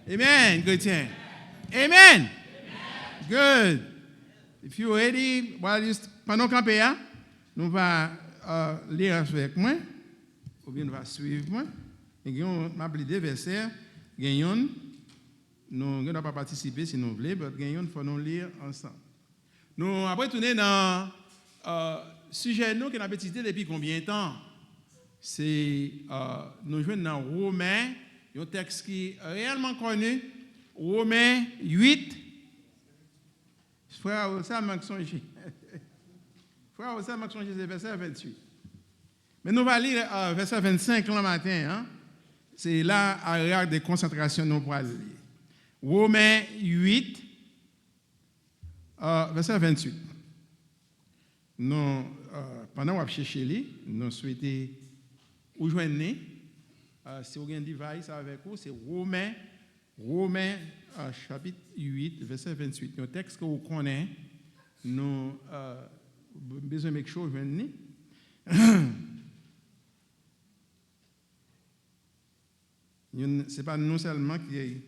Amen, chrétien. Amen. Good. If you're ready, pendant qu'on paye, nous allons lire avec moi, ou bien nous allons suivre moi. Nous allons deux versets. Nous ne pouvons pas participer si nous voulons, mais il faut nous lire ensemble. Nous après tourner dans sujet nous qui avons étudié depuis combien de temps? C'est nous jouons dans Romains, un texte qui est réellement connu, Romains 8. Frère, ça m'a changé. Frère, ça m'a changé, c'est verset 28. Mais nous allons lire verset 25 le matin. Hein? C'est là, à l'heure de concentration, nous allons lire. Romains 8, verset 28. Nous, pendant qu'on cherché lui, nous souhaitons vous joindre. Si vous avez un device avec vous, c'est Romains chapitre 8, verset 28. Un texte que vous connaissez, nous avons besoin de quelque chose joindre. Ce n'est pas nous seulement qui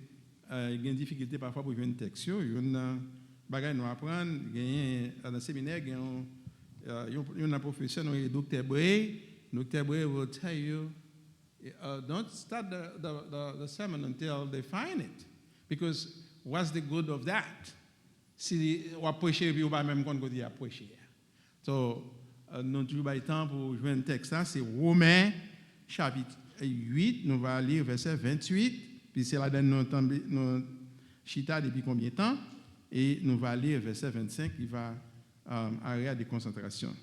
avons des difficultés parfois pour joindre un texte. Il y a des choses à apprendre. Dans le séminaire, il y a un professeur, le Dr. Bray. Dr. Bray will tell you, don't start the sermon until they find it. Because what's the good of that? Si on a prêché, puis on va même qu'on a prêché. So, nous avons toujours le temps pour jouer un texte. C'est Romains chapitre 8, nous allons lire verset 28. Puis c'est là-dedans nous chita depuis combien de temps? Et nous allons lire verset 25 qui va arrêter de concentration.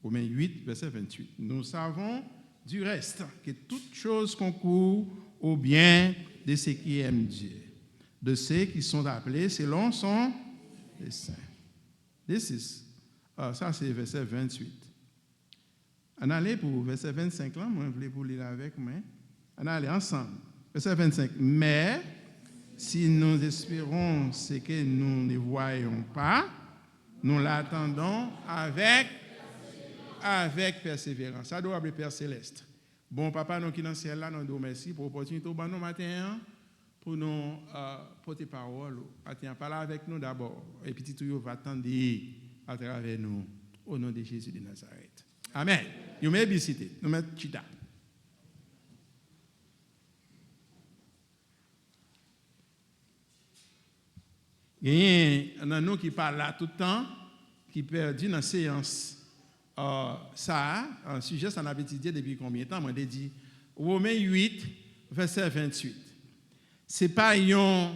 Romains 8, verset 28. Nous savons du reste que toute chose concourt au bien de ceux qui aiment Dieu, de ceux qui sont appelés selon son dessein. Ça c'est verset 28. On allait pour verset 25 là, moi je voulais vous lire avec moi. On allait ensemble. Verset 25. Mais si nous espérons ce que nous ne voyons pas, nous l'attendons avec persévérance. Ça doit être Père Céleste. Bon, papa, nous qui dans le ciel là, nous nous remercions pour l'opportunité au matin pour nous porter parole. Parlez avec nous d'abord. Et puis tout va attendre à travers nous. Au nom de Jésus de Nazareth. Amen. Vous m'avez visité. Nous mettons chita. Il y a un nous qui parle là tout le temps, qui perdit dans la séance. Ça, un sujet, ça n'a étudié depuis combien de temps? Moi, j'ai dit Romains 8, verset 28. Ce n'est pas un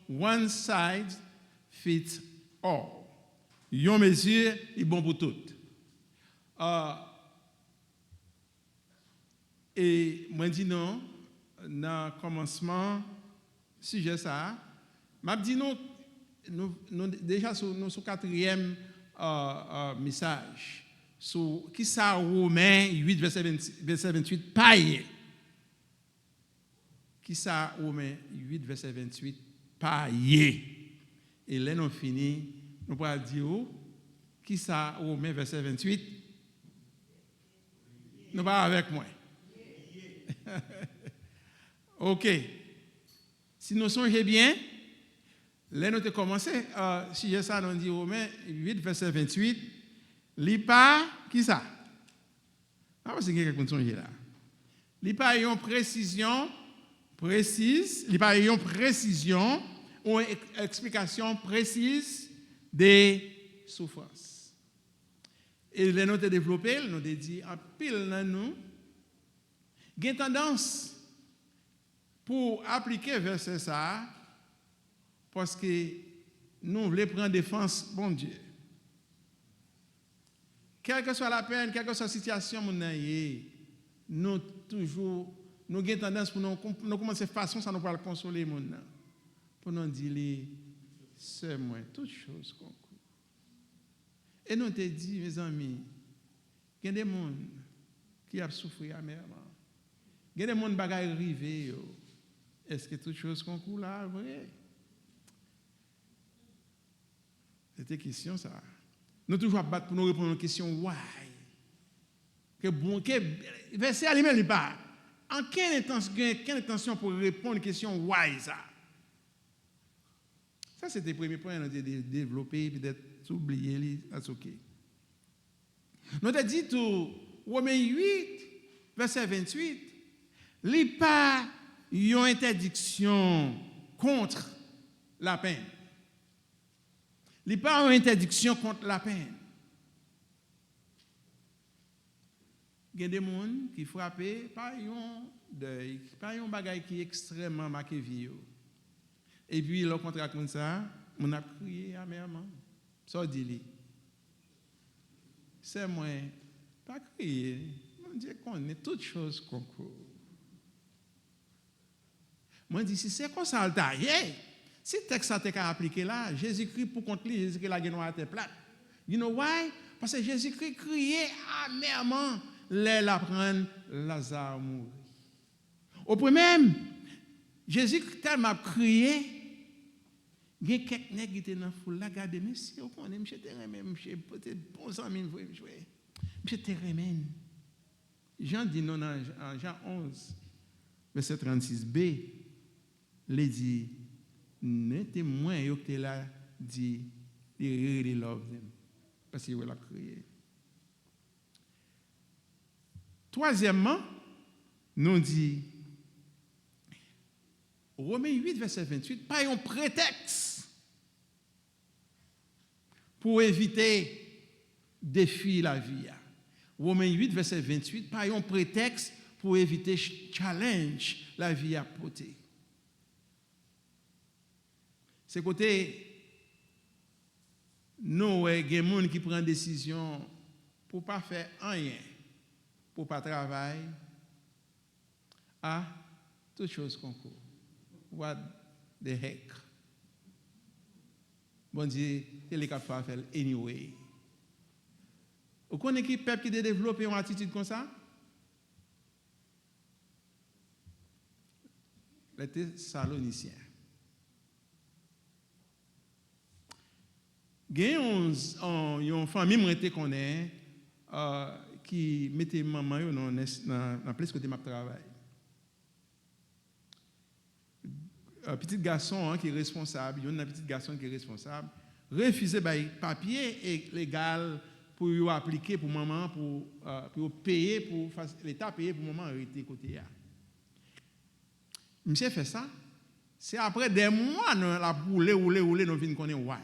one size fits all. Une mesure est bon pour toutes. Et moi, je dis non, dans le commencement, sujet ça, je dis non, nous déjà sur le quatrième message, sur qui ça, Romains 8, verset 28, paye. Qui ça, Romains 8, verset 28, paye. Et là, nous finissons, nous pourrons dire, qui ça, Romains, verset 28, nous parlons avec moi. OK. Si nous songeons bien, là, nous avons commencé, si j'ai ça, nous dit Romains 8, verset 28, l'IPA, qui ça? Ah, c'est quelqu'un qui songe là. L'IPA a une précision précise, l'IPA a une précision, ou une explication précise des souffrances. Et là, nous avons développé, nous avons dit, en pile dans nous, il y a une tendance pour appliquer verset ça, parce que nous voulons prendre défense, bon Dieu. Quelle que soit la peine, quelle que soit la situation, nous toujours, nous avons tendance pour nous commencer façon, ça nous va consoler, pour nous dire, c'est moi, toutes choses concourent. Et nous te dit, mes amis, il y a des gens qui ont souffert amèrement. Il y a des gens qui ont arrivé. Est-ce que toutes choses concourent là, vrai? C'était question ça. Nous toujours battre pour nous répondre aux questions why. Que bon, que verset lui-même il pas. quelle intention pour répondre à une question why ça? Ça, c'était le premier point, on a développé, peut-être oublié, c'est OK. Nous avons dit tout, Romains 8, verset 28, il n'y a pas une interdiction contre la peine. Il n'y a pas une interdiction contre la peine. Il y a des gens qui frappent par un deuil, par un bagage qui est extrêmement marqué vie. Et puis, le contrat comme ça, on a crié amèrement. Ça dit, c'est moi, pas crier. On dit qu'on est toutes choses concours. Moi, je dis, si c'est comme ça, si le texte a été appliqué là, Jésus-Christ pour contre lui, Jésus-Christ la gueule à terre plate. You know why? Parce que Jésus-Christ criait amèrement, les apprendre Lazare mourir. Au premier, Jésus-Christ tellement crié, il y a quelques nègres qui étaient dans la foule là, regardez, monsieur, vous connaissez, monsieur Terremen, monsieur, peut-être bon ami, monsieur Terremen. Jean dit non, en Jean 11, verset 36b, il dit, les témoins qui étaient là, dit, they really love them. Parce qu'il a crié. Troisièmement, nous dit, Romains 8, verset 28, pas un prétexte pour éviter de fuir la vie. Romains 8, verset 28, pas un prétexte pour éviter challenge la vie à porter. C'est côté, nous, il y a des gens qui prennent des décisions pour ne pas faire rien, pour ne pas travailler, à toutes choses concours. What the heck? Bon Dieu, il est capable de faire anyway. Vous connaissez qui peuple qui a développé une attitude comme ça? Les Thessaloniciens. Il y a une famille qui connaît qui mettait maman dans la place côté de travail. Un petit garçon qui est responsable, il y a un petit garçon qui est responsable, refuser les papiers légal pour appliquer pour maman, pour payer, pour l'État payer pour maman arrêter côté. Monsieur fait ça, c'est après des mois, nous la rouler, nous venons connaître why.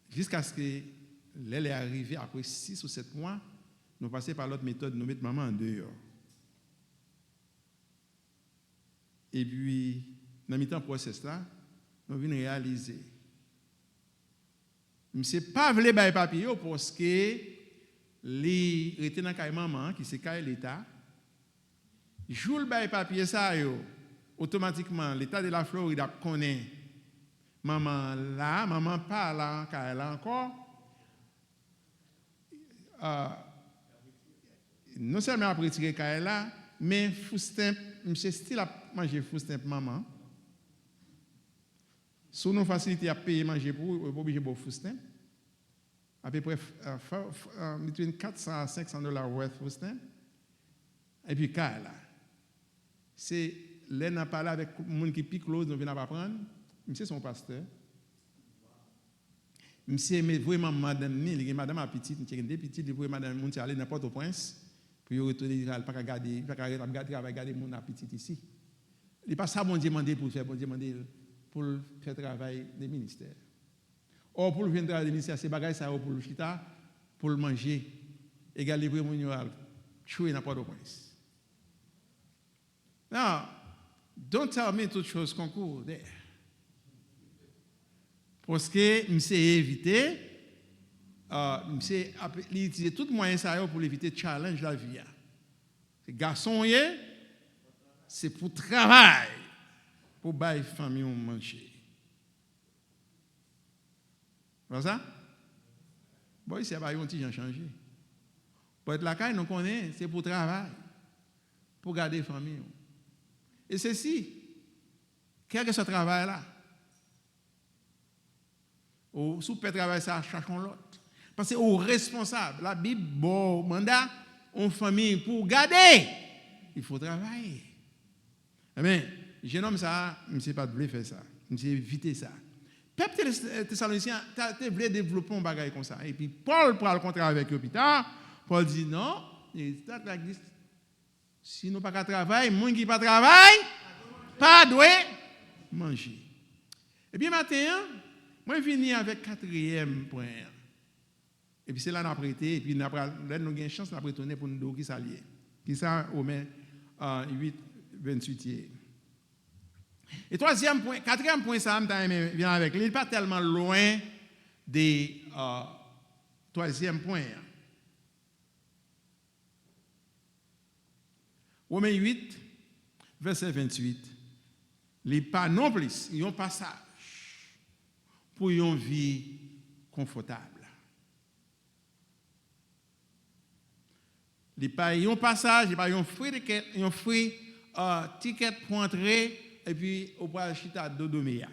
Jusqu'à ce que l'elle est arrivée après 6 ou 7 mois, nous passons par l'autre méthode, nous mettons maman en dehors. Et puis, dans le process là, nous venons réaliser. Je ne pas voulu faire papier parce que les était dans la maman, qui c'est l'État. Joue le papier ça, automatiquement, l'État de la Floride connaît maman là, maman pas là, car elle a encore. Non seulement après tirer car elle là, mais Foustin, monsieur style a mangé Foustin maman. Sous nos facilités à payer manger pour, pas obligé de Foustin. À peu près entre 400 à 500 $ worth Foustin. Et puis car là, c'est là n'a parlé avec les gens qui piquent l'eau, nous venons apprendre. Monsieur son pasteur. Monsieur mais vraiment madame ni, madame a petite, des petites, il madame monter aller n'importe au prince pour retourner pas regarder, pas regarder mon appétit ici. Il pas ça bon Dieu demandé pour faire, bon Dieu demandé pour faire travail des ministères. Or pour venir travailler des ministères, c'est bagaille ça pour le chita, pour le manger, égal livrer mon yoal, tuer n'importe au prince. Now, don't tell me toutes choses concours there. Parce que je sais éviter, je sais utiliser tout moyen pour éviter de challenge la vie. C'est garçon, c'est pour travail, pour bailler famille ou manger. Voilà ça? Bon, ici, il y a un petit gens changé. Pour être la caille, nous connaissons, c'est pour travail, pour garder famille. Et ceci, quel que ce travail-là? Ou sous peut travailler ça, cherchons l'autre. Parce que au responsable, la Bible, bon mandat, une famille pour garder, il faut travailler. Mais, jeune homme, ça, je ne sais pas de faire ça. Je ne sais éviter ça. Peuple Thessalonicien, tu voulais développer un bagage comme ça. Et puis, Paul prend le contrat avec eux plus tard. Paul dit non, si nous pas travailler, les gens qui pas travail, pas doit manger. Et bien, matin, moi, je finis avec le 4e point. Et puis, c'est là qu'on a prêté. Et puis, nous avons une chance de retourner pour nous dire qui s'allie. Qui ça, Romains 8, 28. Et 4e point, ça vient avec lui. Il n'est pas tellement loin des 3e point. Romains 8, verset 28. Il n'est pas non plus, il y a un passage pour une vie confortable. Il n'y a pas un passage, il n'y a pas un free ticket pour entrer et puis au bras de chita dodomia.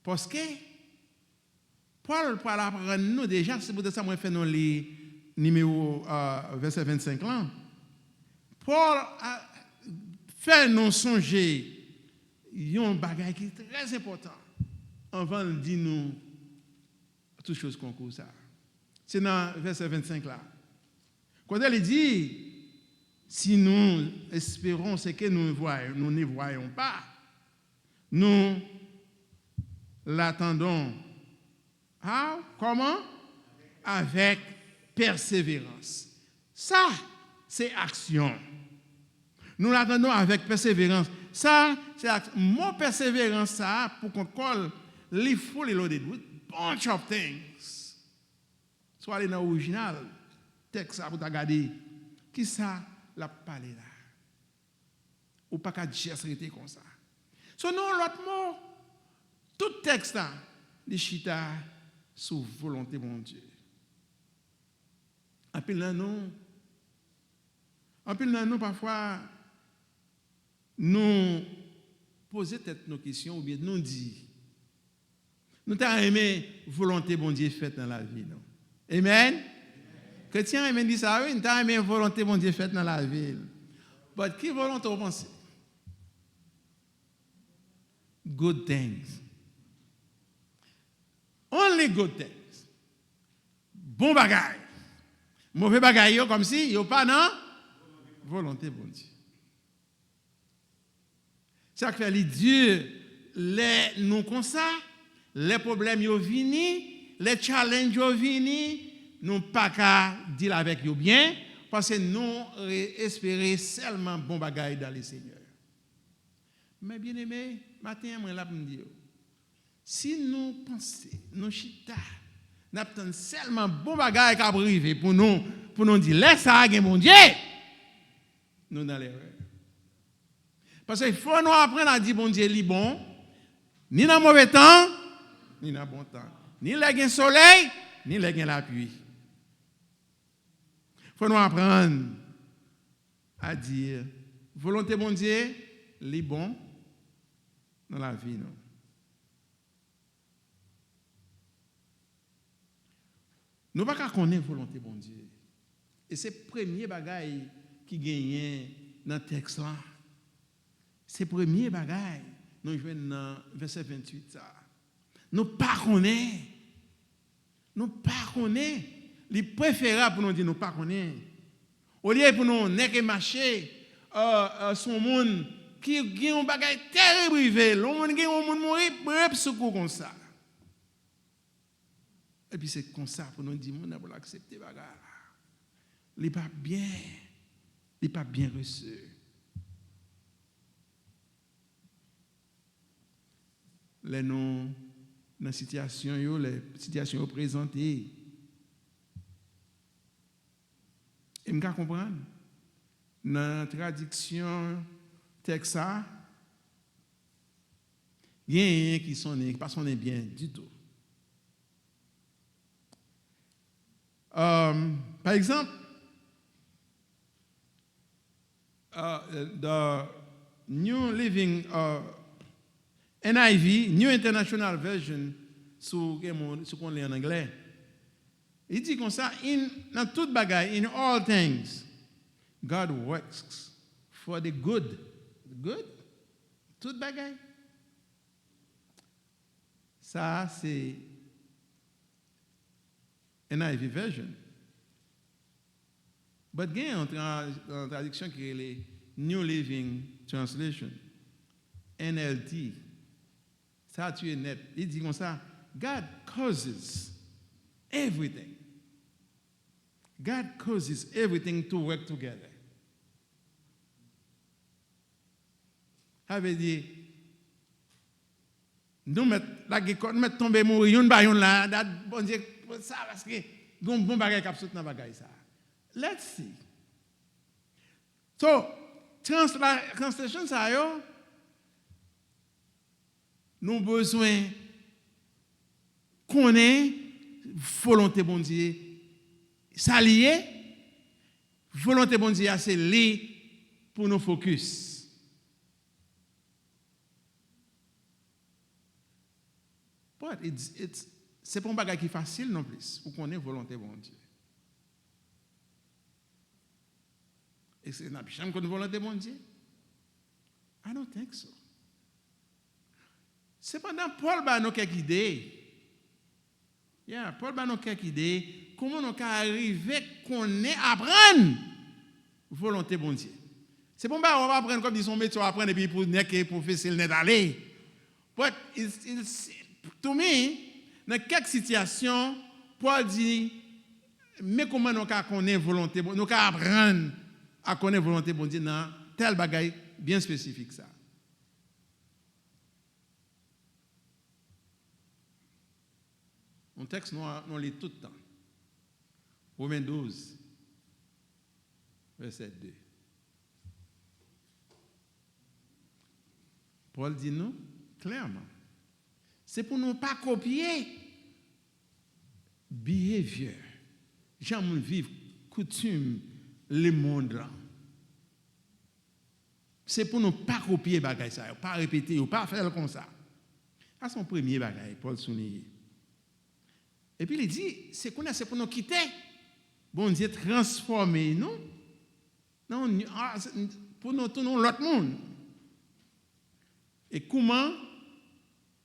Parce que Paul parle apprendre nous déjà, c'est pour ça que je fais dans les numéro verset 25 là. Paul a fait nous songer un bagage qui est très important avant de dire nous toutes choses qu'on cause ça. C'est dans verset 25 là. Quand elle dit si nous espérons ce que nous ne voyons pas, nous l'attendons. Ah, comment? Avec persévérance. Ça, c'est action. Nous l'attendons avec persévérance. Ça, c'est action. Mon persévérance, ça, pour qu'on colle les fous, les loaded with bunch of things. Soit aller dans l'original, texte, ça, pour regarder. Qui ça? La parler là. Ou pas qu'à dire comme ça. Sinon, l'autre mot, tout texte là, les chita sous volonté de mon Dieu. En pile dans nous, parfois, nous poser peut-être nos questions ou bien nous dire, nous t'avons aimé volonté de mon Dieu faite dans la vie. Non? Amen? Chrétien aime dit ça, oui, nous avons aimé volonté mon Dieu faite dans la ville. Mais qui volonté vous pensez? Good things. Only good things. Bon bagaille. Mauvais bagaille, comme si il n'y a pas non volonté bon Dieu. Ça fait les dieux, les nous comme ça, les problèmes yo vini, les challenges yo vini. Nous pas qu'à dire avec vous bien, parce que nous espérons seulement bon bagaille dans le Seigneur. Mais bien aimé, matin, moi là pour me dire, si nous pensons, nous chita, nous attendons seulement bon bagaille qui arrive pour nous dire, laisse ça à mon Dieu, nous dans l'erreur. Parce qu'il faut nous apprendre à dire bon Dieu est bon, ni dans mauvais temps, ni dans bon temps, ni le soleil, ni la pluie. Il faut nous apprendre à dire volonté bon Dieu, les bons dans la vie. Non? Nous ne pouvons pas connaître volonté bon Dieu. Et c'est le premier bagage qui gagne dans le texte là. C'est le premier bagage. Nous jouons dans verset 28. Nous ne connaissons pas. Nous ne connaissons pas. Il préférable pour nous dire nous pas connaître. Au lieu pour nous n'est que marcher son monde qui a un bagage terrible privé, le monde qui a un monde mourir bref secours comme ça. Et puis c'est comme ça pour nous dire on pour l'accepter bagage. Il pas bien. Il pas bien reçu. Les nous dans les situations présentées. Et je comprends. Dans la traduction texte, il y a rien qui sonne, pas sonne bien du tout. Par exemple, the New Living NIV, New International Version, ce qu'on lit en anglais, Il dit comme ça, dans toute bagaille, in all things, God works for the good. Good? Toute bagaille. Ça, c'est NIV version. But il y a une traduction qui est le New Living Translation, NLT. Ça, tu es net. Il dit comme ça, God causes everything. God causes everything to work together. Ça veut dire, nous mettons tomber mourir, nous baillons là, bon Dieu, ça, parce que, bon bagage qui dans bagage ça. Let's see. So, translation ça yo, nous besoin connaître volonté bon Dieu, s'allier, volonté bon Dieu c'est li pour nous focus. But c'est pas un bagage qui est facile non plus pour connaître volonté bon Dieu. Et c'est n'a jamais connaître volonté bon Dieu? I don't think so. Cependant, Paul va nous quelques idées. Yeah, Paul va nous quelques idées. Comment nous arriver à connaître, apprendre volonté bon Dieu. C'est pas on va apprendre comme dit son métier, on va apprendre et puis pour n'est professeur n'est d'aller. But to me, dans quelques situations, Paul dit, mais comment nous connaître volonté bon Dieu, nous apprendre à connaître volonté bon Dieu dans tel bagaille bien spécifique ça. Un texte nous lit tout le temps. Romains 12, verset 2. Paul dit nous clairement, c'est pour ne pas copier behavior, j'aime vivre coutume le monde là. C'est pour ne pas copier bagay ça, pas répéter, ou pas faire comme ça. À son premier bagay, Paul souligne. Et puis il dit, c'est pour nous quitter. Bon Dieu transformer nous. Non, pour nous tourner l'autre monde. Et comment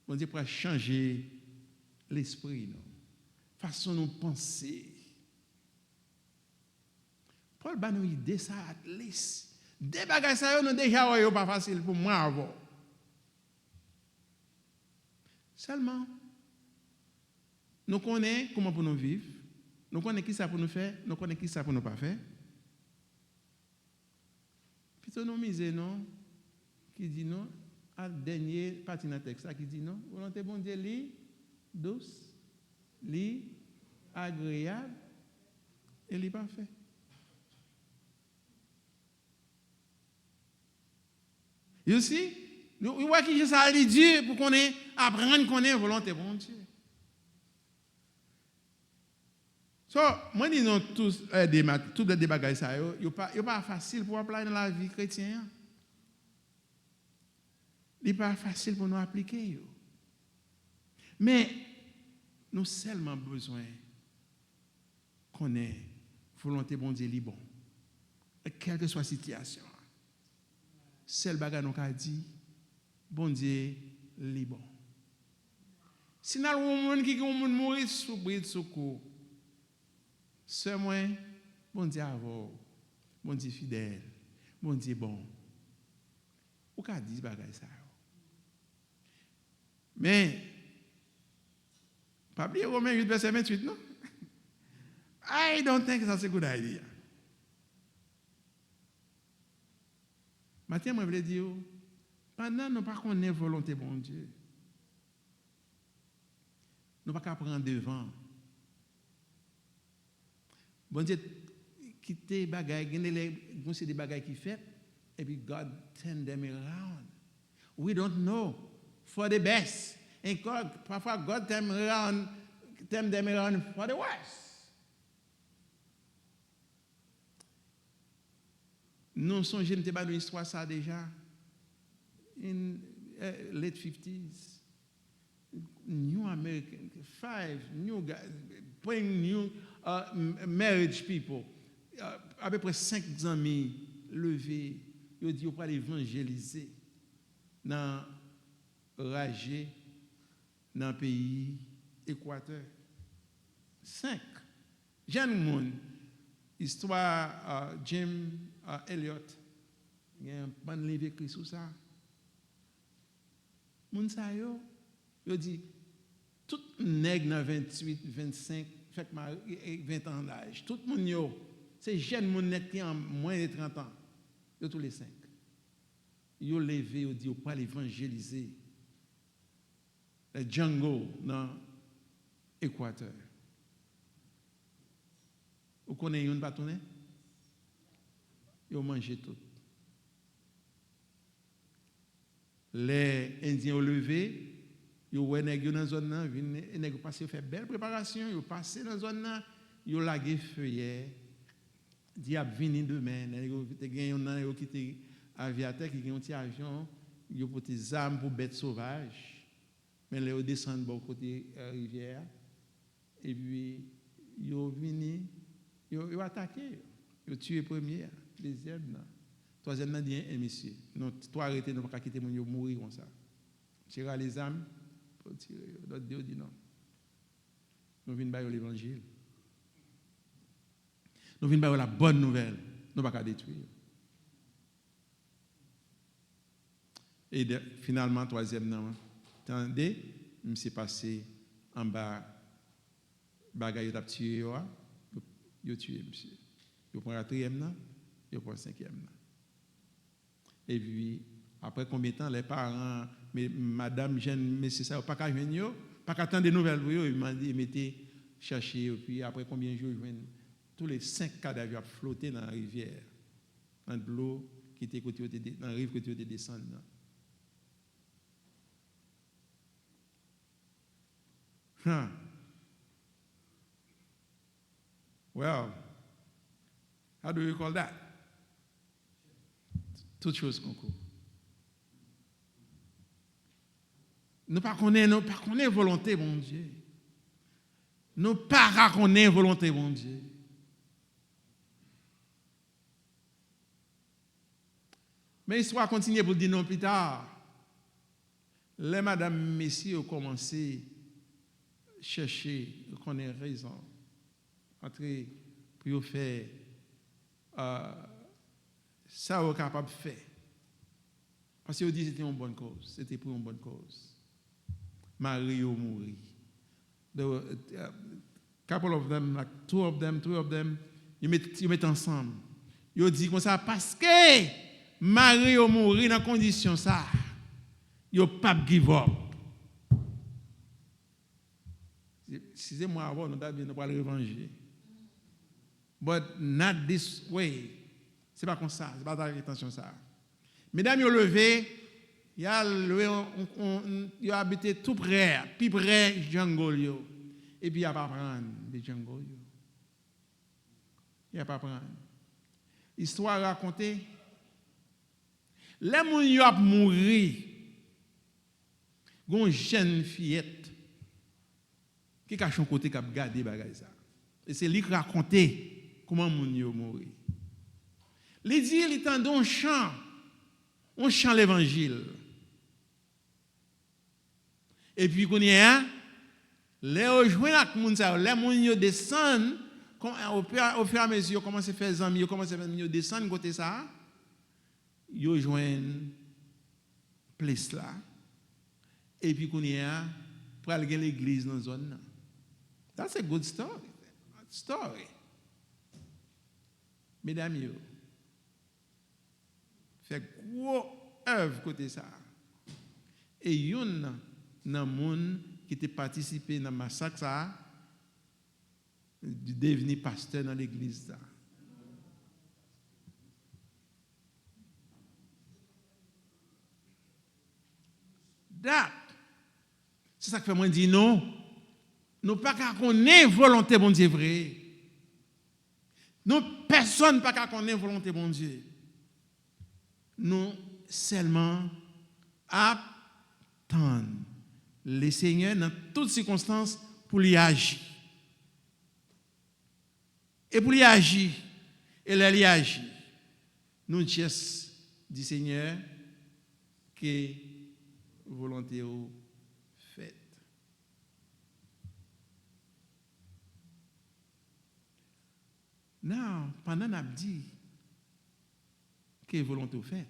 bon Dieu pourra changer l'esprit, nous, façon de penser. Paul va nous aider ça à least. Des bagages ça nous déjà pas facile pour moi avant. Seulement nous connaissons comment pour nous vivre, nous connaissons qui ça pour nous faire, nous connaissons qui ça pour nous pas faire. Puis nous misons non qui dit non à dernier partie dans texte qui dit non, volonté bon Dieu li douce, li agréable et li parfait. You see? Nous voyons que ça dit Dieu pour qu'on ait apprendre à connaître volonté bon Dieu. So, moi dis non tous des bagages ça yo pas facile pour appliquer dans la vie chrétienne. Il n'est pas facile pour nous appliquer. Mais nous seulement besoin qu'on ait volonté bon Dieu li bon. Quelle que soit la situation. Seul bagage nous a dit bon Dieu li bon. Si nous avons un monde qui mourir sous bris de secours, c'est moi, bon Dieu avant, bon Dieu fidèle, bon Dieu bon. Ou qu'a dit bagage ça. Mais pas oublier Romains 8 verset 28 non? I don't think that's a good idea. Maintenant, je veux dire, pendant nous ne connaissons pas volonté bon Dieu, nous ne pouvons pas prendre devant. Bon Dieu, quitter les bagages, c'est des bagages qui fait, et puis God turn them around. We don't know for the best. And God, parfois, God turn them around for the worst. Nous sommes jeunes, nous avons une histoire ça déjà. In late 50s, new American, 5 new guys, bring new marriage people, à peu près 5 amis levés, ils disent qu'on va évangéliser dans Ragé, dans le pays Équateur. 5. Jeune monde, histoire Jim Elliott, il y a un bon livre écrit sur ça. Moun sa yo dit tout nèg dans 28, 25, fait 20 ans d'âge, tout moun yo, c'est jeune moun net qui ont moins de 30 ans, yo tous les 5. Yo levé, yo dit, yo pas l'évangéliser. Le Django dans l'Équateur. Vous connaissez une bâtonnet? Yo mangé tout. Les Indiens ont levé, ils ont dans la zone, ils ont passé, fait belle préparation, ils ont passé dans la zone, ils ont lagué feuillet, diable vini demain, ils ont quitté aviateur qui ont un petit avion, ils ont porté des armes pour bêtes sauvages, mais ils ont descendu bon côté rivière, et puis ils ont venu, ils ont attaqué, ils ont tué premier, deuxième. Troisième, on dit, monsieur, non, toi arrêtez, nous ne pouvons pas quitter mon mourir comme ça. Tirer les âmes, pour tirer. L'autre dit non. Nous venons de l'évangile. Nous venons de la bonne nouvelle. Nous ne pouvons pas détruire. Et finalement, troisième, non. Attendez, je me suis passé en bas, bagaille de tuer, il a tué, monsieur. Il prend la quatrième, il prend la cinquième. Et puis, après combien de temps, les parents, madame, jeune, mais c'est ça, pas qu'à venir, pas qu'à attendre des nouvelles, ils m'étaient cherché, et puis après combien de jours, tous les 5 cadavres flottaient dans la rivière, dans l'eau qui était côté, dans la rive que tu étais descendu. Well, how do you call that? Toutes choses concours. Nous ne connaissons pas volonté, mon Dieu. Nous ne connaissons pas volonté, mon Dieu. Mais l'histoire continue pour dire non plus tard. Les madame, messieurs ont commencé à chercher, qu'on ait raison, entrer pour faire ça est capable de faire. Parce qu'ils disent que c'était une bonne cause. C'était pour une bonne cause. Marie ou mourir. Couple of them, like two of them, ils mettent ensemble. Ils disent comme ça parce que Marie ou mourir dans condition ça. Ils ne pas give up. Si c'est moi avant, nous devons pas le revenger. But not this way. Ce n'est pas comme ça, ce n'est pas dans l'intention ça. Mesdames, ils ont levé, ils ont habité tout près, plus près de jungle. Et puis, il n'y a pas à prendre des jungle. Il n'y a pas à prendre. Histoire racontée. Les gens qui ont mouru, une jeune fillette qui cache son côté qui a gardé ça. Et c'est lui qui raconte comment les gens ont mouru. Il dit, il est dans un chant l'évangile. Et puis, quand il y a, les rejoindre avec les gens descendent, au fur et à mesure, ils commencent à faire des amis, ils commencent à faire des descendre côté ça, ils rejoignent place là. Et puis, quand il y a, pour aller à l'église dans la zone. That's a good story. Mesdames, fait gros œuvre côté ça. Et il y a un monde qui était participé dans le massacre ça, de devenir pasteur dans l'église là. C'est ça que fait moi dire non. Nous pas qu'à connaître volonté bon Dieu vrai. Nous personne pas qu'à connaître volonté bon Dieu. Nous seulement attendre le Seigneur dans toutes circonstances pour y agir. Et pour y agir, et là, il agit. Nous disons du Seigneur que volonté au fait. Non, pendant qu'on dit que volonté au fait,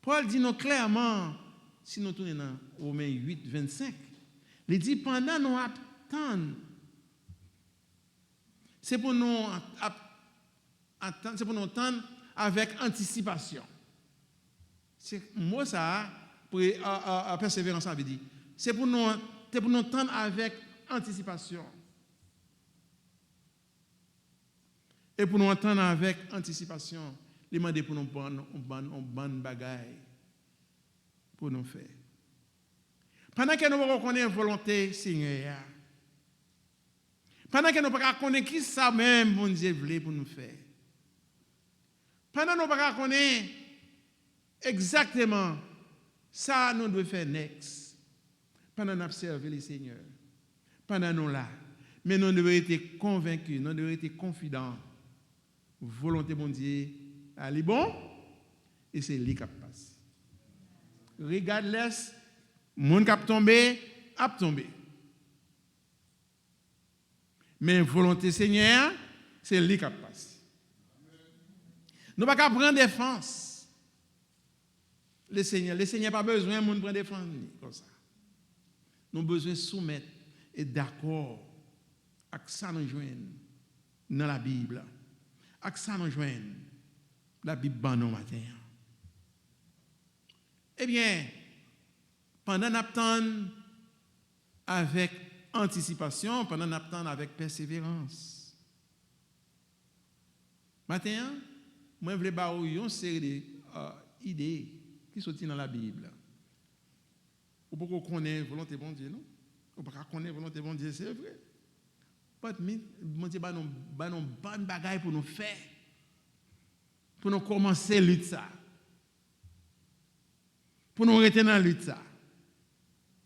Paul dit nous clairement, si nous tournons dans Romains 8, 25, il dit pendant nous attendons, c'est pour nous attendre avec anticipation. C'est moi ça pour persévérance ça veut dire. C'est pour nous attendre avec anticipation. Et pour nous attendre avec anticipation, il demande pour nous bonne bagaille pour nous faire. Pendant que nous reconnaissons la volonté Seigneur, pendant que nous ne connaissons pas qui ça même bon Dieu voulait pour nous faire, pendant que nous ne connaissons pas exactement ça nous devons faire next, pendant que nous observons le Seigneur, pendant que nous là, mais nous devons être convaincus, nous devons être confidents, volonté bon Dieu, elle est bon, et c'est lui qui passe. Regardless, monde qui a tombé, a tombé. Mais volonté Seigneur, c'est lui qui passe. Nous ne pouvons pas prendre défense. Le Seigneur n'a pas besoin de monde prendre défense comme ça. Nous avons besoin de soumettre et d'accord avec ça nous joignons dans la Bible. Avec ça nous joignons la Bible dans nos matins. Eh bien, pendant l'attente avec anticipation, pendant l'attente avec persévérance. Maintenant, moi, je voulais vous une série d'idées qui sont dans la Bible. Vous ne pouvez pas connaître la volonté de bon Dieu, non? Vous ne pouvez pas connaître la volonté de bon Dieu, c'est vrai. Mais bon Dieu, il y a une bonne bagaille pour nous faire, pour nous commencer à lutter ça. Pour nous rester dans la lutte ça.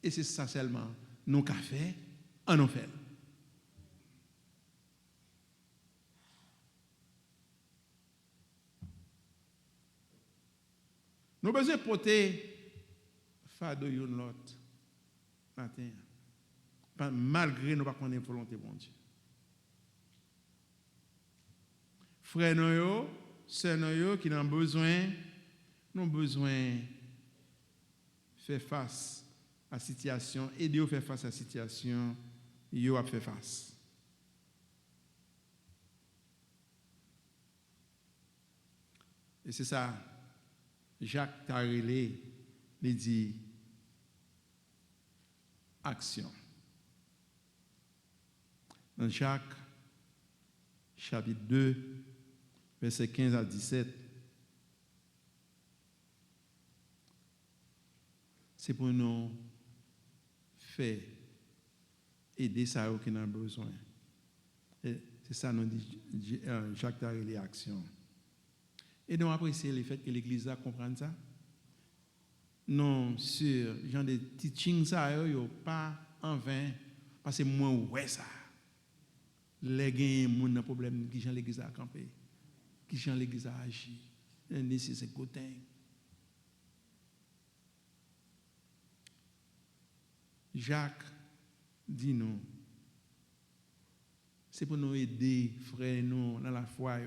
Et c'est ça seulement nous qu'a fait, en nous fait. Nous avons besoin de porter fardeau yon l'autre matin. Malgré nous pas connaître la volonté de Dieu. Frères nous, sœurs nous qui ont besoin, nous avons besoin faire face à la situation, aider à faire face à la situation, ils ont fait face. Et c'est ça, Jacques Tarelé, il dit action. Dans Jacques, chapitre 2, versets 15 à 17, c'est pour nous faire aider ça qui en a besoin. Et c'est ça nous dit Jacques Tarelé action. Et nous apprécions le fait que l'Église comprenne ça. Non, sur genre de teaching ça, pas en vain, parce que moi ouais ça. Les gens ont un problème qui genre l'Église a campé, qui genre l'Église a agi. Et c'est côté. Jacques dit nous, c'est pour nous aider, frères, nous, dans la foi,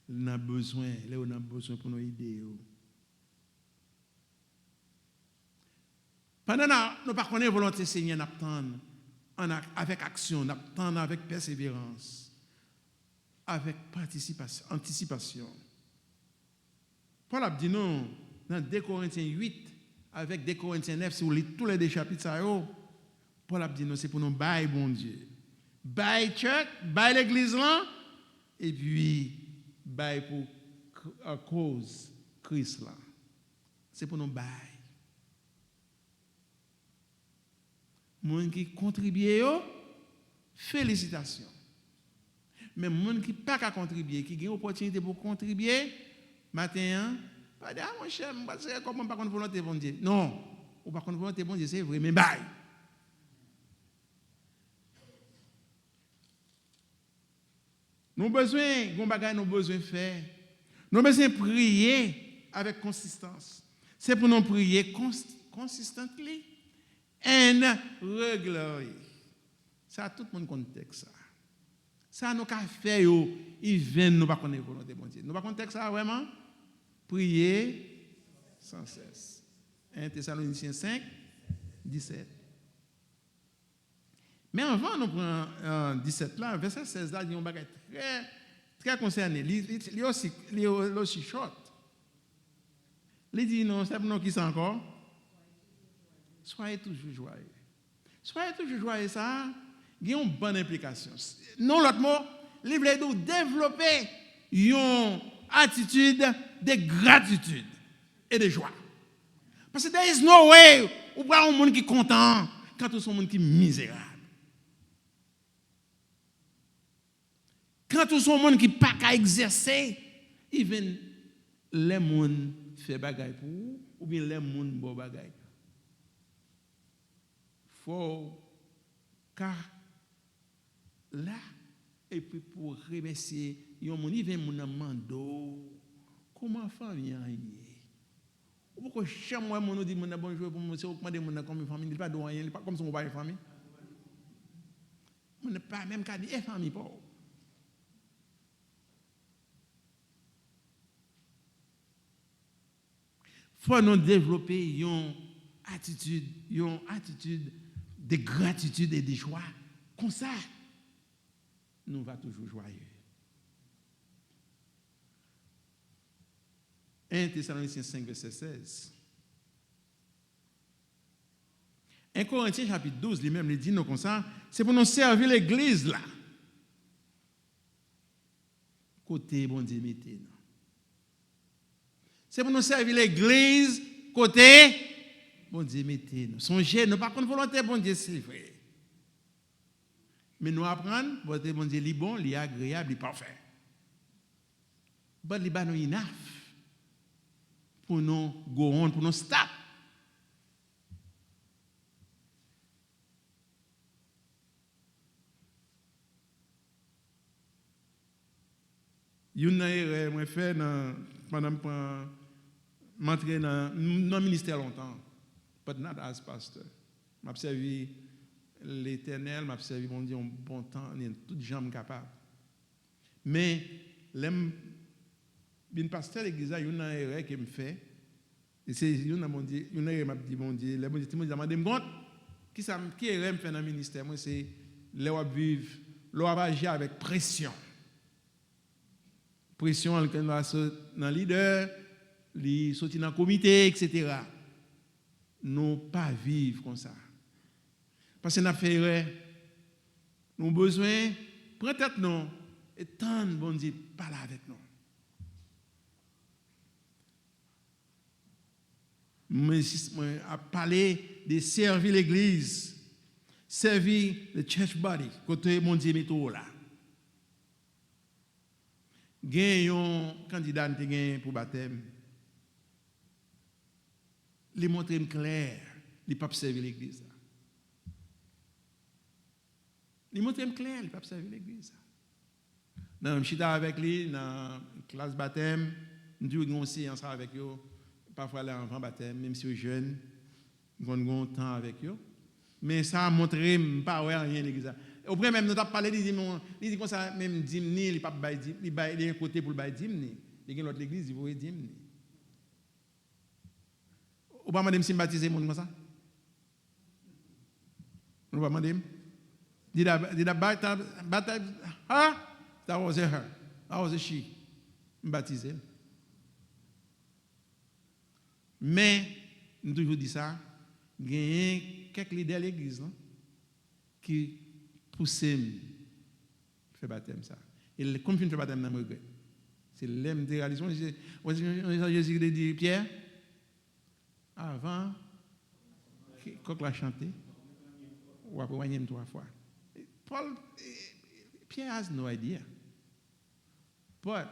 on a besoin pour nous aider. Pendant que nous ne connaissons pas la volonté Seigneur, nous attendons avec action, nous attendons avec persévérance, avec anticipation. Paul a dit nous, dans 2 Corinthiens 8, avec 2 Corinthiens 9, si vous lisez tous les deux chapitres, Paul a dit nous, c'est pour nous bailler bon Dieu. Bailler church, bailler l'église là, et puis bailler pour cause Christ là. C'est pour nous bailler. Moun qui contribue, félicitations. Mais moun qui pas qu'à contribuer, qui a une opportunité pour contribuer, matin, pas dire, mon cher, comment pas contre volonté de Dieu. Non, ou pas contre volonté de Dieu, c'est vrai, mais bye. Nous avons besoin, nous besoin de faire. Nous avons besoin de prier avec consistance. C'est pour nous prier consistamment and regularly. Ça, tout le monde contexte ça. Ça, nous avons fait, ils viennent, nous ne connaissons pas volonté de Dieu. Nous ne connaissons pas ça vraiment. Prier sans cesse. 1 Thessaloniciens 5, 17. Mais avant, nous prenons 17 là, verset 16 là, il y a un bagage très concerné. Il est aussi short. Il dit non, c'est pour nous qui c'est encore. Soyez toujours joyeux. Soyez toujours joyeux, ça, il y a une bonne implication. Non, l'autre mot, il veut développer une attitude de gratitude et de joie. Parce que there is no way où il y a un monde qui est content quand il y a un monde qui est misérable. Quand tout son monde qui pas qu'à exercer, even les gens fait bagaille pour vous, ou bien les gens bon bagaille. Faut car là et puis pour remercier yon moun, il vient moun mando comment famille rien. Pourquoi chaque mois moun dit moun bonjour pour monsieur recommander moun comme famille, il pas de rien, il pas comme son pas famille. Moun pas même qu'à dire famille pas. Faut nous développer une attitude de gratitude et de joie. Comme ça, nous va toujours joyeux. 1 Thessaloniciens 5, verset 16. 1 Corinthiens chapitre 12, lui-même, il dit nous comme ça, c'est pour nous servir l'église là. Côté bon Dieu mettez nous. C'est pour nous servir l'église côté bon Dieu mettez nous. Songez, nous pas contre volonté bon Dieu c'est vrai. Mais nous apprendre volonté bon Dieu li bon, li agréable, li parfait. But li ba nous enough pour nous go on, pour nous stop. Une erreur moi fait pendant m'entrer dans le ministère longtemps, but not as pastor. M'a servi l'Éternel, m'a servi mon Dieu un bon temps, il y a toute jambe capable. Mais l'aime bien pasteur l'église a une erreur qui me fait, et c'est une erreur m'a dit mon Dieu, le bon Dieu m'a demandé compte qui erreur me fait dans le ministère, moi c'est leur vivre, leur agir avec pression. Pression dans le leader, les sortir dans le comité, etc. Nous pas vivre comme ça. Parce que nous avons fait erreur. Nous avons besoin, prendre tête nous, et tant bon Dieu parler avec nous. Mais à parler de servir l'église, servir le church body, côté mon Dieu métro là. Gagne un candidat pour baptême. Les montrer clair, les pas servir l'église. Les montrer clair, les pas servir l'église. Dans je suis avec lui dans classe baptême, nous avons une séance avec eux, parfois là avant baptême, même si je suis jeune, nous avons un temps avec eux. Mais ça a montré pas rien l'église. Au premier même nous avons parlé, il dit comme ça, même dimni, il pas il a un côté pour le bail dimni. Il y a l'autre l'église, il veut dimni. Ou pas madame si baptiser monde comme ça? Ou pas madame? Did I baptize her? That was her. That was she. Baptisé. Mais nous toujours dit ça, il y a quelques leaders de l'église qui poussent à faire baptême ça. Et comme je fais baptême, je regrette. C'est l'aime de réalisation. Jésus dit Pierre, avant, quand l'a chanté, ou après, on 3 fois. Paul, Pierre has no idea. But,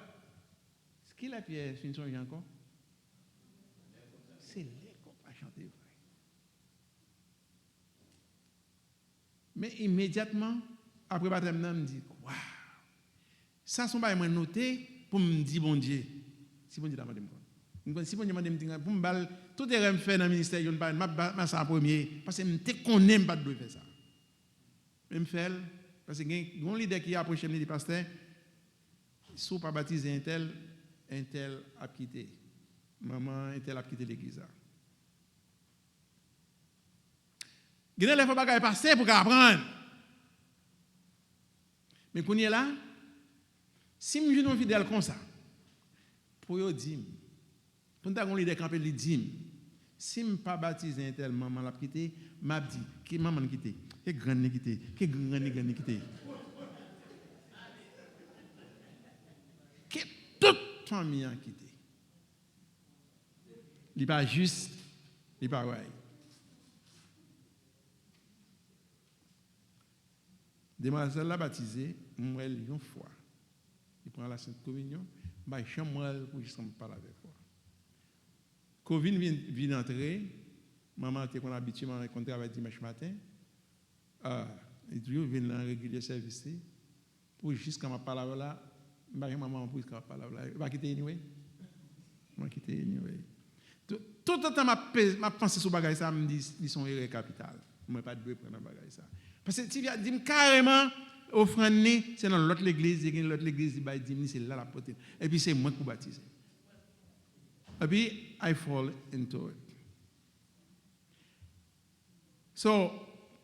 ce qu'il a Pierre, fin songe encore, c'est les qu'on va chanter vrai. Mais immédiatement, après baptême, je me dis, waouh, Ça, sont pas moi noté pour me dire, bon Dieu, si bon Dieu t'a demandé, si bon Dieu m'a demandé, pour me balle, tout est me fait dans le ministère, je ne pas ça en premier, parce que je connais pas de faire ça. Je me fais, parce que il y a un leader qui a approché me dit, pasteur, si vous ne pas baptiser un tel a quitté. Maman, un tel a quitté l'église. Il y a des fois que passer pour apprendre. Mais quand on est là, si je suis fidèle comme ça, pour vous dire, pour nous avoir leader campé, il dit, si je ne pas baptiser un tel maman l'a quitté, m'a dit, qui maman quitté, qui grand quitté, qui grand quitté. Que toute famille a quitté. Il n'est pas juste, il n'est pas vrai. Demoiselle l'a baptisé, moi, une fois. Il prend la Sainte Communion, je suis moi pour que je ne parle avec moi. Covid vient d'entrer, maman était qu'on habitué à rencontrer avec dimanche matin. Et toujours vient dans régulier service pour jusqu'à ma parole là, maman pour jusqu'à ma parole là, va quitter anyway. Va quitter anyway. Tout le temps m'a pensé sur bagage ça me dit ils sont erreur capitale. Moi pas de prendre bagage ça. Parce que tu viens dire carrément offrande c'est dans l'autre église, il y a l'autre église dit c'est là la porte. Et puis c'est moi qui baptiser. Et puis I fall into it. So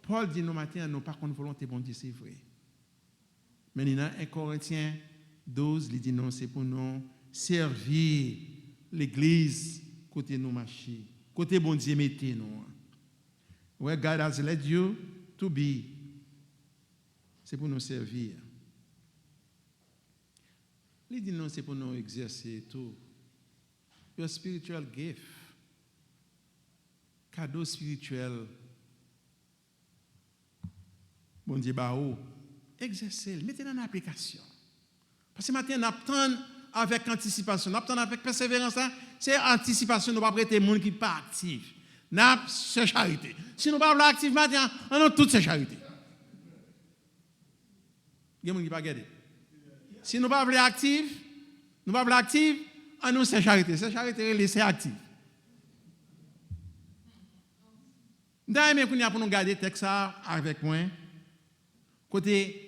Paul dit nous matin nous pas contre volonté bon Dieu c'est vrai. Mais dans 1 Corinthiens 12 il dit non c'est pour nous servir l'église côté nous marcher, côté bon Dieu mettez nous. Where God has led you to be, c'est pour nous servir. Il dit non, c'est pour nous exercer tout. Your spiritual gift, cadeau spirituel, bon Dieu, exercez, mettez-le en application. Parce que maintenant, on attend avec anticipation, on attend avec persévérance, c'est anticipation, nous ne pouvons pas prêter les gens qui ne sont pas actifs. C'est charité. Si nous ne sommes pas actifs maintenant, on a toutes ces charités. Il y a des gens qui ne sont pas gardés. Si nous ne sommes pas actifs, on a ces charités. Ces charités, c'est actif. D'ailleurs, pour nous garder le texte avec moi, côté,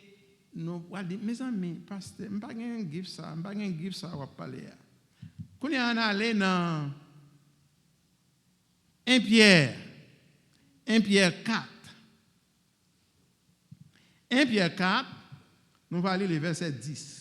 nous allons dire, mes amis, pasteur, je ne vais pas give ça, on va parler. Quand on est allé dans 1 Pierre 4. 1 Pierre 4, nous allons lire le verset 10.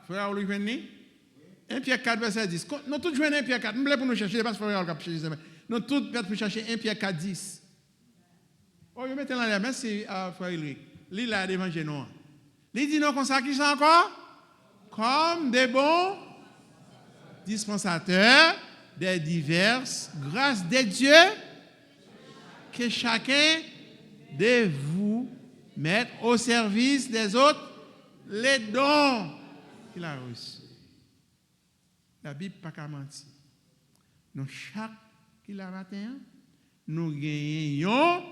Frère, vous venez 1 Pierre 4, verset 10. Nous tous jouons 1 Pierre 4. Nous voulons pour nous chercher, parce que frère, vous chercher. Nous tous pour chercher 1 Pierre 4, 10. Oh, vous mettez là, merci, frère Ulrich. Lis là devant nous. Il dit non, comme ça, qui ça encore? Comme des bons dispensateurs des diverses grâces de Dieu que chacun de vous mette au service des autres les dons qu'il a reçus. La Bible n'a pas menti. Nous, chaque qu'il a matin, nous gagnons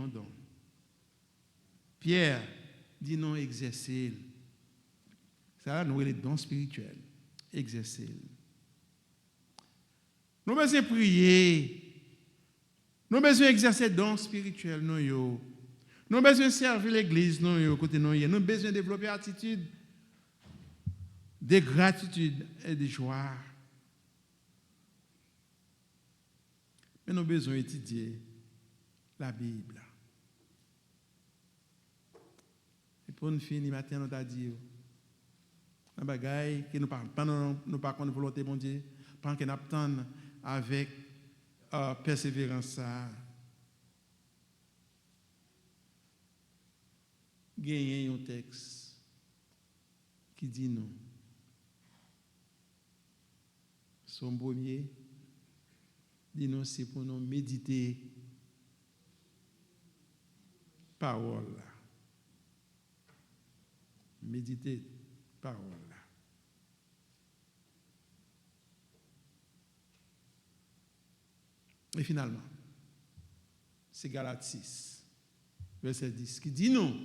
don. Pierre dit non, exercer. Ça, nous avons les dons spirituels. Exercer. Nous avons besoin de prier. Nous avons besoin d'exercer les dons spirituels. Nous avons besoin de servir l'église. Nous avons besoin de développer attitude de gratitude et de joie. Mais nous avons besoin d'étudier la Bible. Et pour nous finir, matin, nous avons dit, un bagage que nous ne pas contre volonté de Dieu, pendant que nous attendons avec persévérance. gagner un texte qui dit non. Son premier dit non, c'est pour nous méditer parole. Méditer parole. Et finalement, c'est Galates 6, verset 10, qui dit non,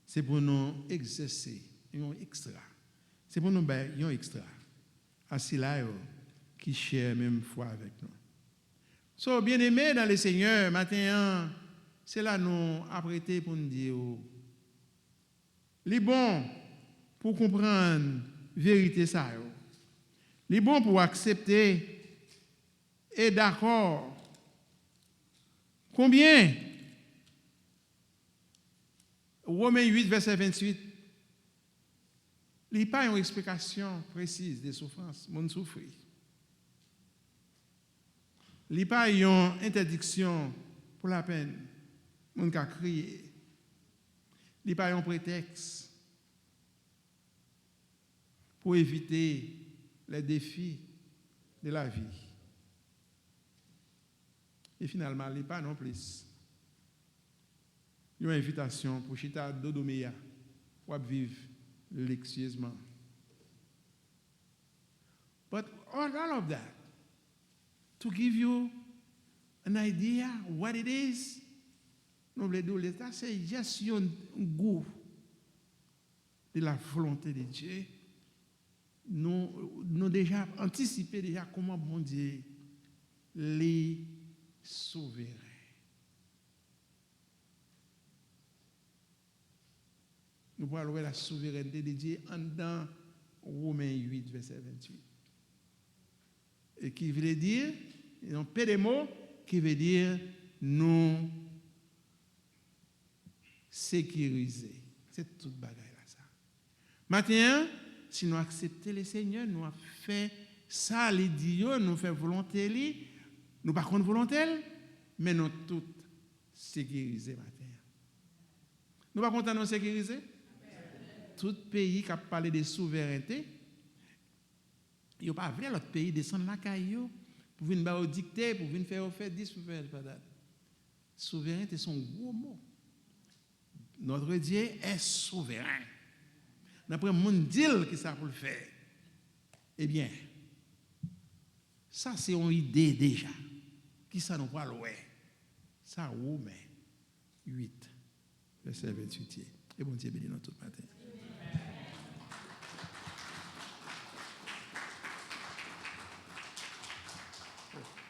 c'est pour nous exercer un extra. C'est pour nous faire un extra. Assis là, qui cher même foi avec nous. So, bien aimé dans le Seigneur, matin, c'est là nous apprêter pour nous dire, les bons pour comprendre la vérité ça, les bons pour accepter et d'accord. Combien? Romains 8, verset 28. Il n'y a pas une explication précise des souffrances. Mon souffre. Il n'y a pas une interdiction pour la peine. Mon cas crier. Il n'y a pas un prétexte pour éviter les défis de la vie. Et finalement, il n'y a pas non plus une invitation pour chita dodoméa pour vivre luxueusement. But all of that, to give you an idea what it is, nous voulons dire, c'est juste un goût de la volonté de Dieu. Nous déjà anticipé déjà comment bon Dieu les souverain. Nous pouvons voir la souveraineté de Dieu en dans Romains 8, verset 28. Et qui veut dire, un peu de mots, qui veut dire nous sécuriser. C'est toute bagaille là ça. Maintenant, si nous acceptons le Seigneur, nous avons fait ça, les dieux, nous faisons volonté, nous par contre volonté, mais nous tous sécurisés matin. Nous pas content nous sécuriser. Tout pays qui a parlé de souveraineté, il n'y a pas vrai l'autre pays descendre la caillou pour venir dicter, pour venir faire 10, pour faire ça. Souveraineté, c'est un gros mot. Notre Dieu est souverain. D'après mon Dieu qui ça pour le faire. Eh bien, ça c'est une idée déjà. Qui ça nous parle ouais. Ça Romains 8, verset 28. Et bon Dieu bénit nous tout matin.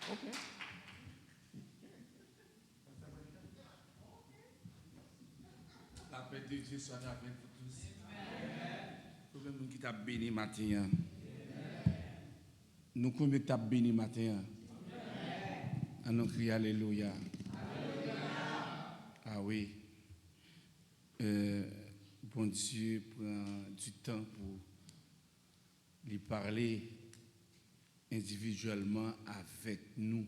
OK. La paix de Dieu soit avec vous tous. Tout le monde qui t'a béni matin. Nous combien t'a béni matin. À nous crier alléluia. Ah oui. Bon Dieu prend du temps pour lui parler individuellement avec nous.